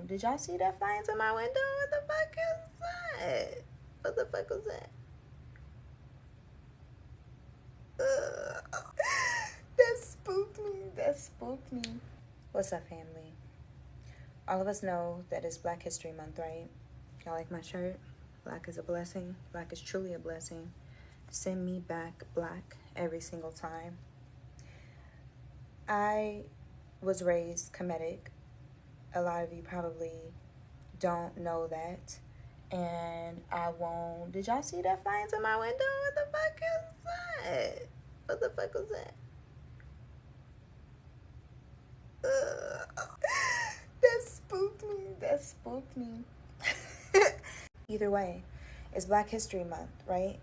Did y'all see that flying to my window? What the fuck is that? What the fuck was that? That spooked me. That spooked me. What's up, family? All of us know that it's Black History Month, right? Y'all like my shirt? Black is a blessing. Black is truly a blessing. Send me back black every single time. I was raised Kemetic. A lot of you probably don't know that. And I won't. Did y'all see that flying to my window? What the fuck is that? What the fuck was that? That spooked me. That spooked me. Either way, it's Black History Month, right?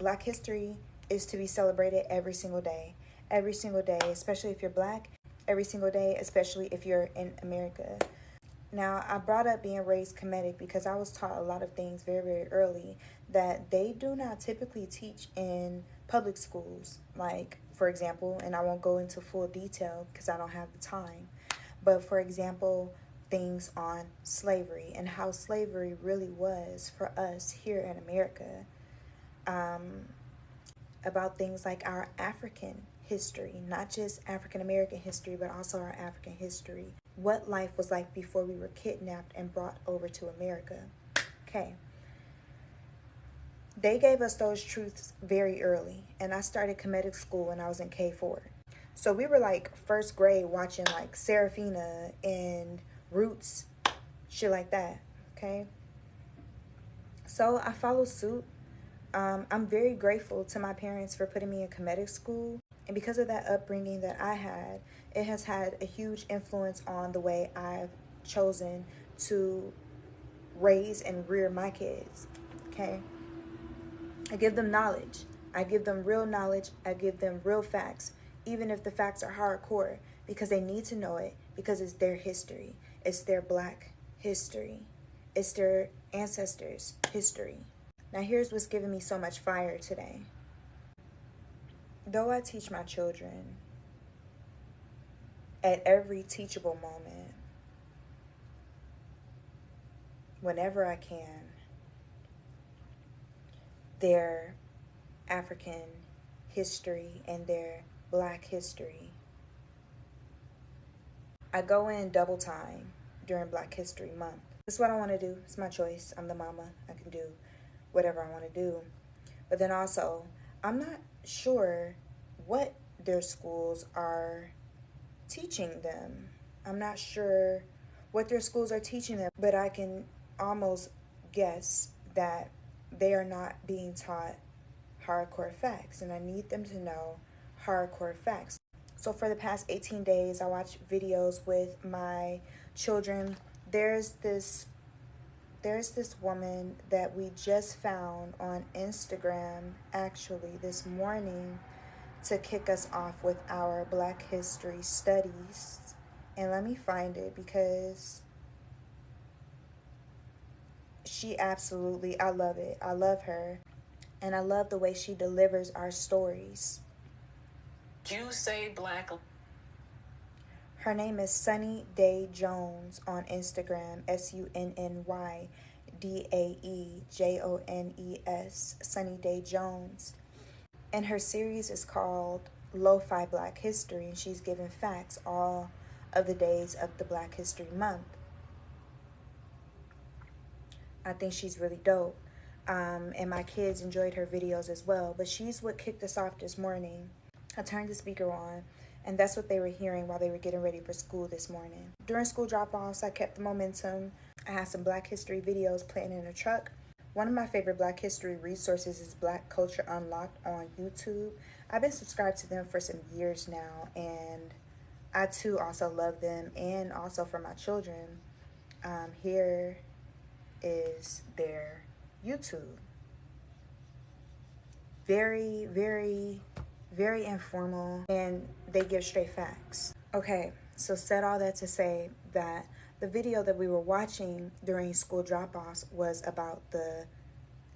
Black history is to be celebrated every single day. Every single day, especially if you're Black. Every single day, especially if you're in America. Now, I brought up being raised Kemetic because I was taught a lot of things very, very early that they do not typically teach in public schools. Like, for example, and I won't go into full detail because I don't have the time, but for example, things on slavery and how slavery really was for us here in America. About things like our African history, not just African American history, but also our African history. What life was like before we were kidnapped and brought over to America. Okay. They gave us those truths very early, and I started Kemetic school when I was in K4. So we were like first grade watching like Serafina and Roots, shit like that, okay? So I followed suit. I'm very grateful to my parents for putting me in Kemetic school. And because of that upbringing that I had, it has had a huge influence on the way I've chosen to raise and rear my kids, okay? I give them knowledge. I give them real knowledge. I give them real facts, even if the facts are hardcore, because they need to know it, because it's their history. It's their Black history. It's their ancestors' history. Now here's what's giving me so much fire today. Though I teach my children at every teachable moment, whenever I can, their African history and their Black history, I go in double time during Black History Month. That's what I want to do. It's my choice. I'm the mama. I can do whatever I want to do. But then also, I'm not sure what their schools are teaching them. I'm not sure what their schools are teaching them, but I can almost guess that they are not being taught hardcore facts, and I need them to know hardcore facts. So for the past 18 days, I watched videos with my children. There's this woman that we just found on Instagram actually this morning to kick us off with our Black History studies. And let me find it because she absolutely, I love it. I love her. And I love the way she delivers our stories. You say Black. Her name is Sunny Day Jones on Instagram, SUNNYDAEJONES, Sunny Day Jones. And her series is called Lo-Fi Black History, and she's given facts all of the days of the Black History Month. I think she's really dope. And my kids enjoyed her videos as well. But she's what kicked us off this morning. I turned the speaker on, and that's what they were hearing while they were getting ready for school this morning. During school drop-offs, I kept the momentum. I had some Black History videos playing in the truck. One of my favorite Black History resources is Black Culture Unlocked on YouTube. I've been subscribed to them for some years now, and I too also love them, and also for my children. Here is their YouTube. Very, very, very informal, and they give straight facts. Okay, so said all that to say that the video that we were watching during school drop-offs was about the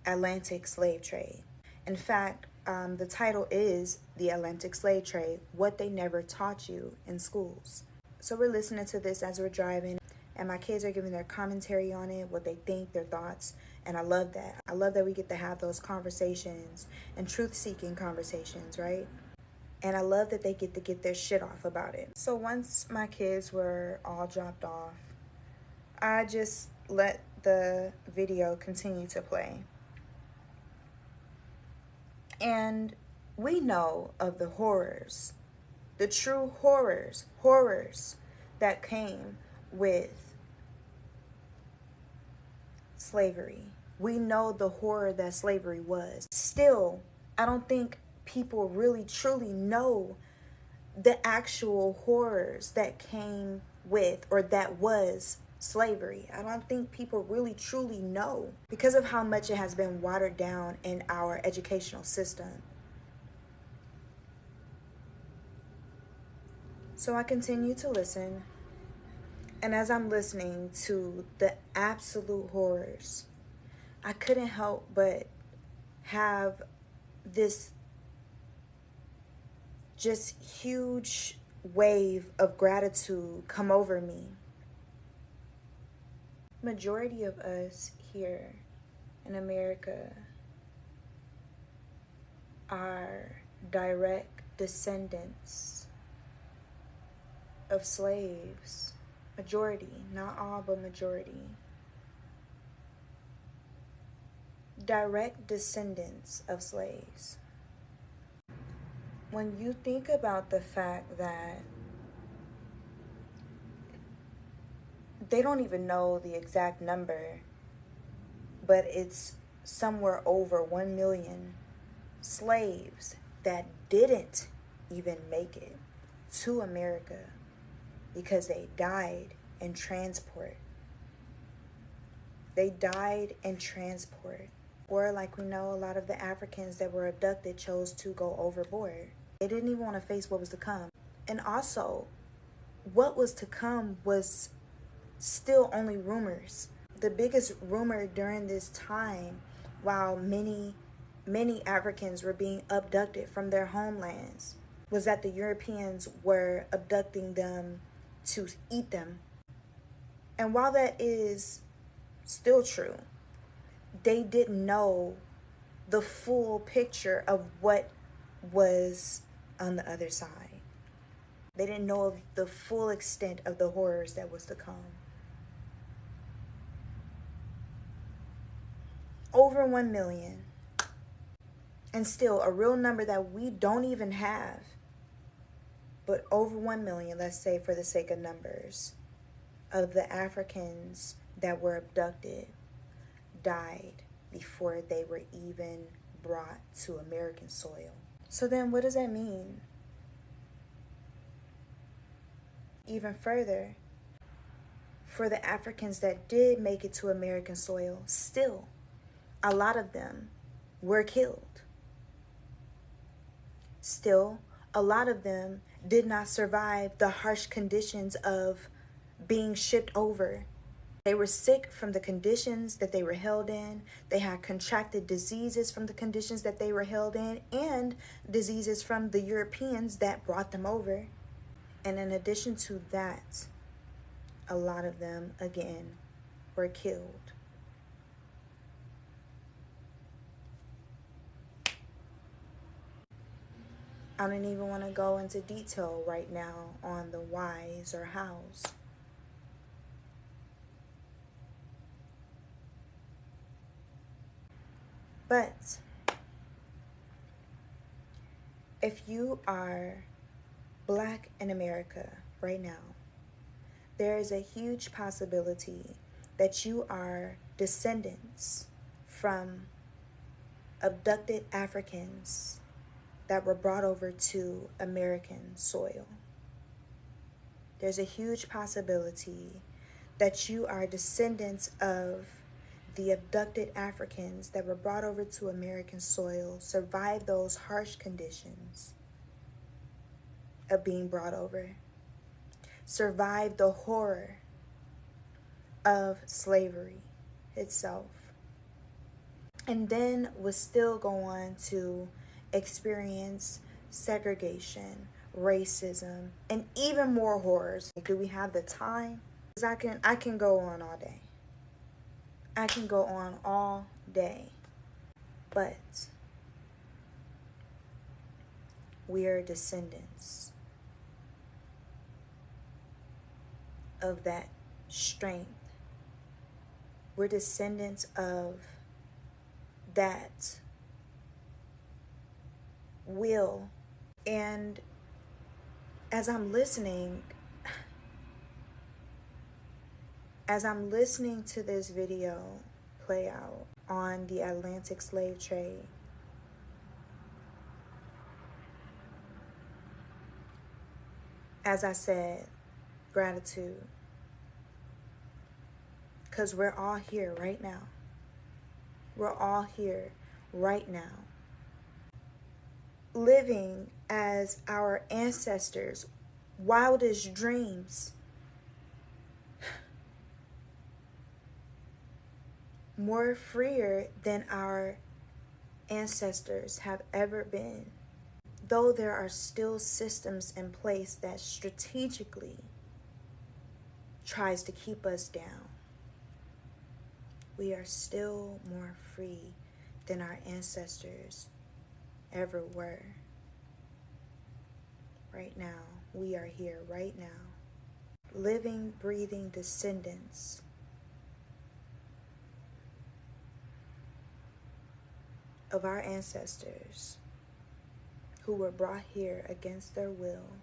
Atlantic slave trade. In fact, the title is The Atlantic Slave Trade, What They Never Taught You in Schools. So we're listening to this as we're driving, And my kids are giving their commentary on it, what they think, their thoughts. And I love that. I love that we get to have those conversations and truth-seeking conversations, right? And I love that they get to get their shit off about it. So once my kids were all dropped off, I just let the video continue to play. And we know of the horrors, the true horrors that came with slavery. We know the horror that slavery was. Still, I don't think people really truly know the actual horrors that came with, or that was, slavery. I don't think people really truly know because of how much it has been watered down in our educational system. So I continue to listen, and as I'm listening to the absolute horrors, I couldn't help but have this just huge wave of gratitude come over me. Majority of us here in America are direct descendants of slaves. Majority, not all, but majority. Direct descendants of slaves. When you think about the fact that they don't even know the exact number, but it's somewhere over 1 million slaves that didn't even make it to America because they died in transport. They died in transport. Or, like we know, a lot of the Africans that were abducted chose to go overboard. They didn't even want to face what was to come. And also, what was to come was still only rumors. The biggest rumor during this time, while many Africans were being abducted from their homelands, was that the Europeans were abducting them to eat them. And while that is still true, they didn't know the full picture of what was on the other side. They didn't know of the full extent of the horrors that was to come. Over 1 million. And still a real number that we don't even have. But over 1 million, let's say for the sake of numbers, of the Africans that were abducted died before they were even brought to American soil. So then what does that mean? Even further, for the Africans that did make it to American soil, still, a lot of them were killed. Still, a lot of them did not survive the harsh conditions of being shipped over. They were sick from the conditions that they were held in. They had contracted diseases from the conditions that they were held in, and diseases from the Europeans that brought them over. And in addition to that, a lot of them, again, were killed. I don't even want to go into detail right now on the whys or hows. But if you are Black in America right now, there is a huge possibility that you are descendants from abducted Africans that were brought over to American soil. There's a huge possibility that you are descendants of the abducted Africans that were brought over to American soil, survived those harsh conditions of being brought over, survived the horror of slavery itself, and then would still go on to experience segregation, racism, and even more horrors. Do we have the time? Because I can go on all day. I can go on all day. But we are descendants of that strength. We're descendants of that will. And as I'm listening to this video play out on the Atlantic slave trade, as I said, gratitude. Because we're all here right now. We're all here right now, living as our ancestors' wildest dreams. More freer than our ancestors have ever been. Though there are still systems in place that strategically tries to keep us down, we are still more free than our ancestors ever were. Right now, we are here right now, living, breathing descendants of our ancestors who were brought here against their will,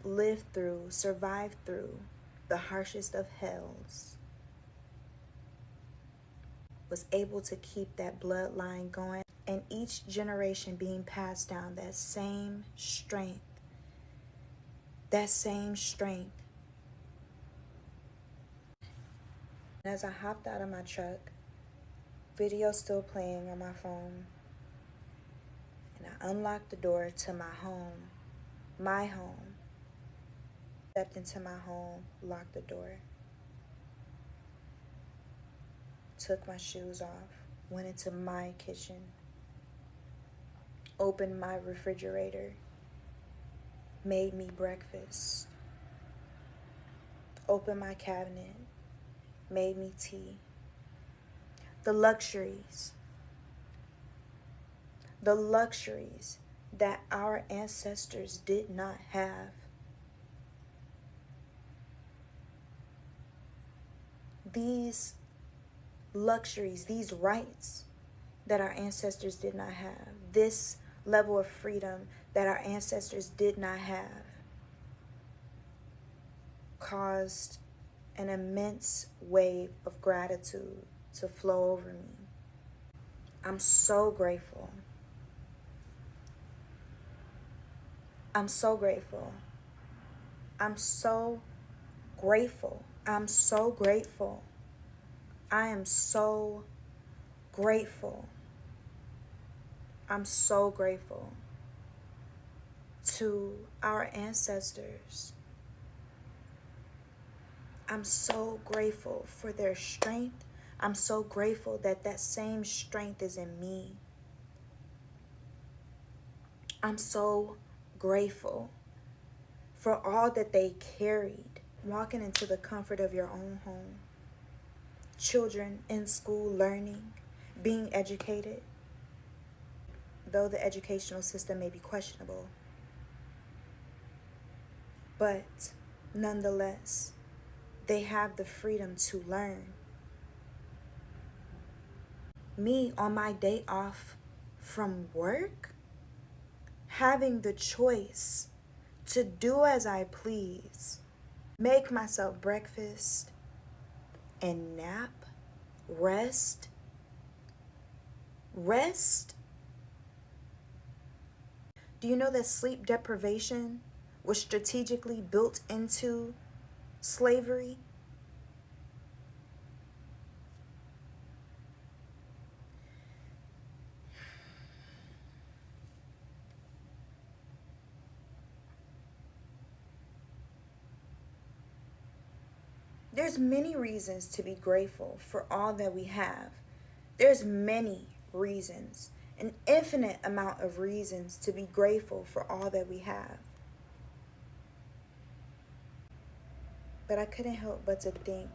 lived through, survived through the harshest of hells, was able to keep that bloodline going, and each generation being passed down that same strength. That same strength. As I hopped out of my truck, video still playing on my phone, and I unlocked the door to my home. Stepped into my home, locked the door, took my shoes off, went into my kitchen, opened my refrigerator, made me breakfast, opened my cabinet, made me tea. The luxuries that our ancestors did not have. These luxuries, these rights that our ancestors did not have, this level of freedom that our ancestors did not have, caused an immense wave of gratitude to flow over me. I'm so grateful. I'm so grateful. I'm so grateful. I'm so grateful. I am so grateful. I'm so grateful to our ancestors. I'm so grateful for their strength. I'm so grateful that that same strength is in me. I'm so grateful for all that they carried, walking into the comfort of your own home. Children in school learning, being educated, though the educational system may be questionable. But nonetheless, they have the freedom to learn. Me on my day off from work, having the choice to do as I please, make myself breakfast and nap, rest. Do you know that sleep deprivation was strategically built into slavery? There's many reasons to be grateful for all that we have. There's many reasons, an infinite amount of reasons to be grateful for all that we have. But I couldn't help but to think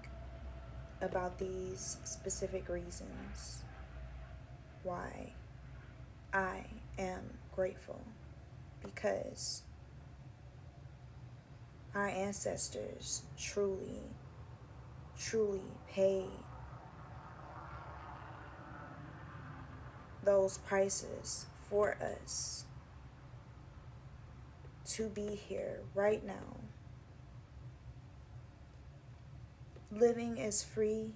about these specific reasons why I am grateful. Because our ancestors truly, truly paid those prices for us to be here right now, living as free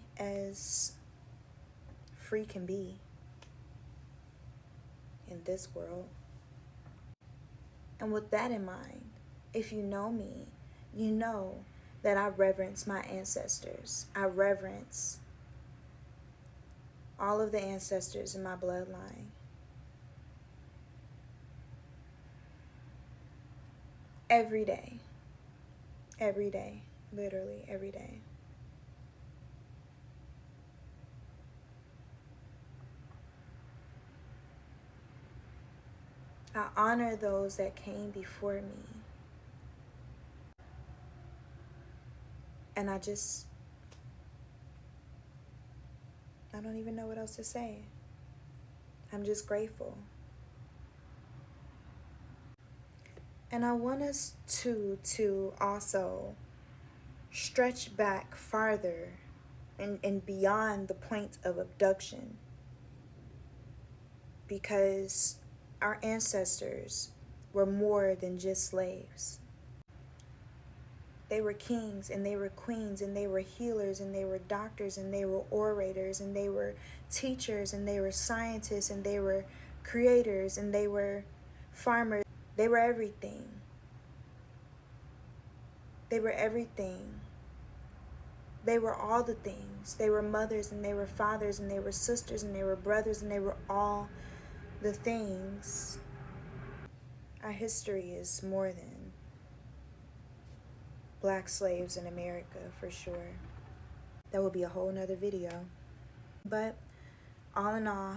can be in this world. And with that in mind, if you know me, you know that I reverence my ancestors. I reverence all of the ancestors in my bloodline. Every day, literally every day. I honor those that came before me. And I don't even know what else to say. I'm just grateful. And I want us to also stretch back farther and beyond the point of abduction. Because our ancestors were more than just slaves. They were kings and they were queens and they were healers and they were doctors and they were orators and they were teachers and they were scientists and they were creators and they were farmers. They were everything. They were everything. They were all the things. They were mothers and they were fathers and they were sisters and they were brothers and they were all the things. Our history is more than black slaves in America, for sure. That would be a whole nother video. But all in all,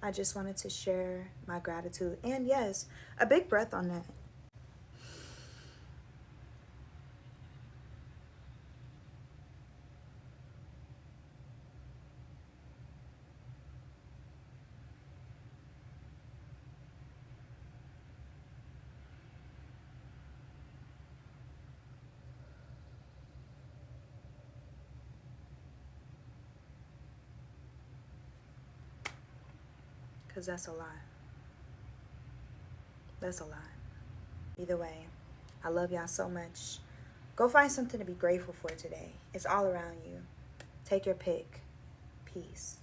I just wanted to share my gratitude. And yes, a big breath on that. Because that's a lot. That's a lot. Either way, I love y'all so much. Go find something to be grateful for today. It's all around you. Take your pick. Peace.